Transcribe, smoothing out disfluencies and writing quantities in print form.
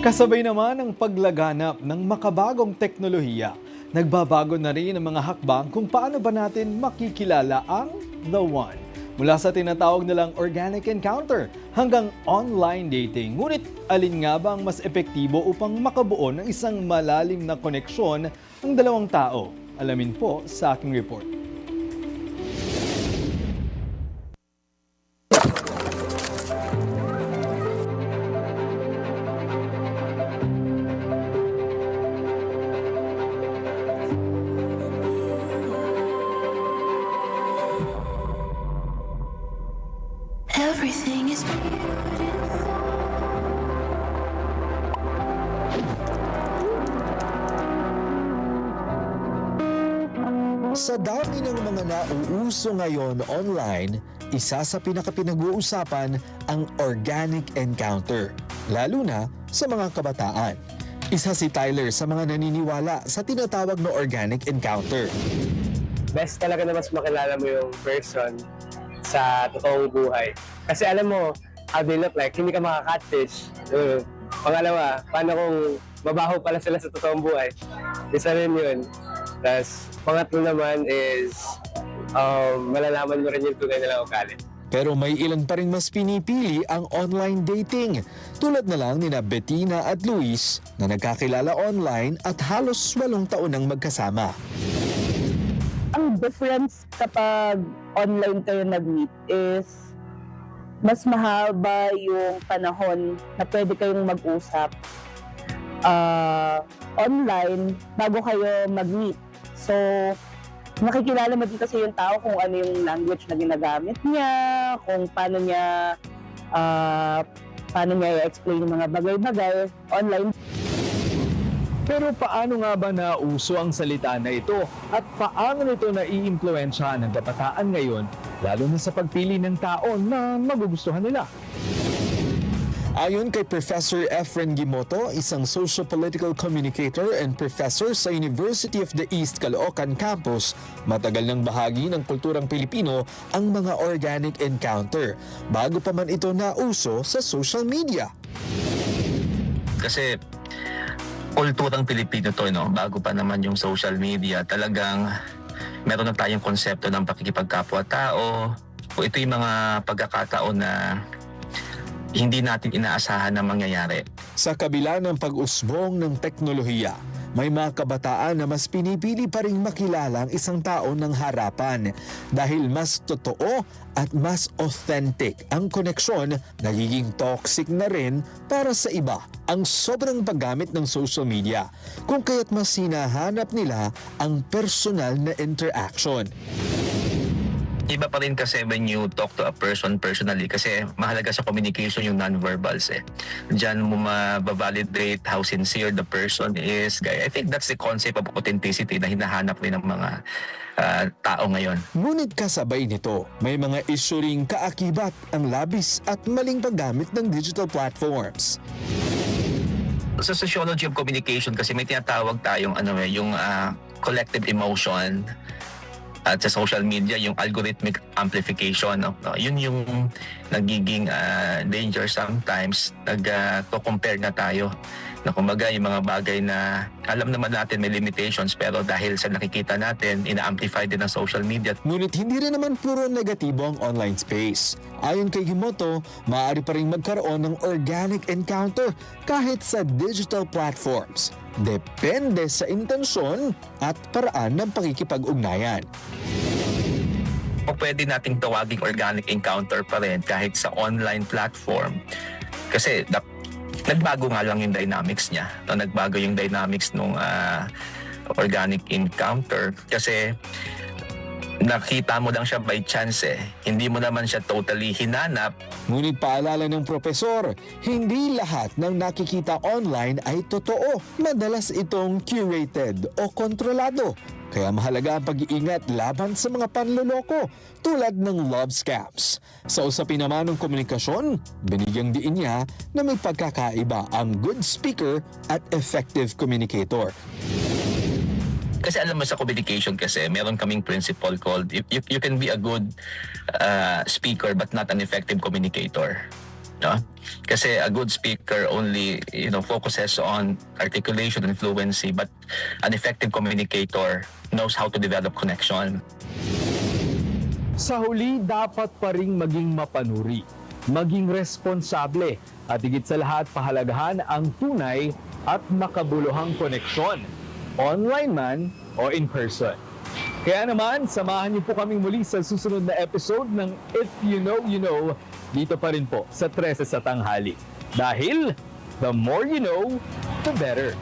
Kasabay naman ang paglaganap ng makabagong teknolohiya, nagbabago na rin ang mga hakbang kung paano ba natin makikilala ang The One. Mula sa tinatawag nilang organic encounter hanggang online dating. Ngunit alin nga ba ang mas epektibo upang makabuo ng isang malalim na koneksyon ang dalawang tao? Alamin po sa aking report. Everything is beautiful. Sa dami ng mga nauuso ngayon online, isa sa pinakapinag-uusapan ang organic encounter, lalo na sa mga kabataan. Isa si Tyler sa mga naniniwala sa tinatawag na organic encounter. Best talaga na mas makilala mo yung person sa totoong buhay. Kasi alam mo how they look like, hindi ka makaka-catfish. Pangalawa, paano kung mabaho pala sila sa totoong buhay? Isa rin yun. Tapos, pangatlo naman is malalaman mo rin yung tunay nilang ugali. Pero may ilan pa ring mas pinipili ang online dating. Tulad na lang nina Bettina at Luis na nagkakilala online at halos 8 taon nang magkasama. Ang difference kapag online kayo nag-meet is mas mahaba yung panahon na pwede kayong mag-usap online bago kayo mag-meet. So, nakikilala mo din kasi yung tao kung ano yung language na ginagamit niya, kung paano niya i-explain yung mga bagay-bagay online. Pero paano nga ba nauso ang salita na ito at paano nito naiimpluwensyahan ng kabataan ngayon, lalo na sa pagpili ng tao na magugustuhan nila? Ayon kay Professor Efren Gimoto, isang socio-political communicator and professor sa University of the East Caloocan Campus, matagal ng bahagi ng kulturang Pilipino ang mga organic encounter, bago pa man ito nauso sa social media. Kasi kulturang Pilipino to, no? Bago pa naman yung social media, talagang meron na tayong konsepto ng pakikipagkapwa-tao. Ito yung mga pagkakataon na hindi natin inaasahan na mangyayari. Sa kabila ng pag-usbong ng teknolohiya, may mga kabataan na mas pinipili pa ring makilala ang isang tao ng harapan dahil mas totoo at mas authentic ang koneksyon, nagiging toxic na rin para sa iba ang sobrang paggamit ng social media, kung kaya't mas hinahanap nila ang personal na interaction. Iba pa rin kasi when you talk to a person personally kasi mahalaga sa communication yung non-verbals eh. Diyan mo mababalidate how sincere the person is. I think that's the concept of authenticity na hinahanap rin ng mga tao ngayon. Ngunit kasabay nito, may mga issue ring kaakibat ang labis at maling paggamit ng digital platforms. Sa sociology of communication kasi may tinatawag tayong yung collective emotion. At sa social media, yung algorithmic amplification, no? Yun yung nagiging danger sometimes. Nag-compare na tayo. Na kumbaga, yung mga bagay na alam naman natin may limitations pero dahil sa nakikita natin, ina-amplify din ng social media. Ngunit hindi rin naman puro negatibo ang online space. Ayon kay Gimoto, maaari pa rin magkaroon ng organic encounter kahit sa digital platforms. Depende sa intensyon at paraan ng pakikipag-ugnayan. O pwede nating tawaging organic encounter pa rin kahit sa online platform. Kasi nagbago nga lang yung dynamics niya. Nagbago yung dynamics ng organic encounter kasi nakita mo lang siya by chance eh. Hindi mo naman siya totally hinanap. Ngunit paalala ng propesor, hindi lahat ng nakikita online ay totoo. Madalas itong curated o kontrolado. Kaya mahalaga ang pag-iingat laban sa mga panloloko tulad ng love scams. Sa usapin naman ng komunikasyon, binigyang diin niya na may pagkakaiba ang good speaker at effective communicator. Kasi alam mo sa communication kasi, meron kaming principle called you can be a good speaker but not an effective communicator. No? Kasi a good speaker only focuses on articulation and fluency, but an effective communicator knows how to develop connection. Sa huli, dapat pa ring maging mapanuri, maging responsable, at higit sa lahat pahalagahan ang tunay at makabuluhang koneksyon, online man o in person. Kaya naman, samahan niyo po kaming muli sa susunod na episode ng If You Know, You Know, dito pa rin po sa 13 sa tanghali. Dahil, the more you know, the better.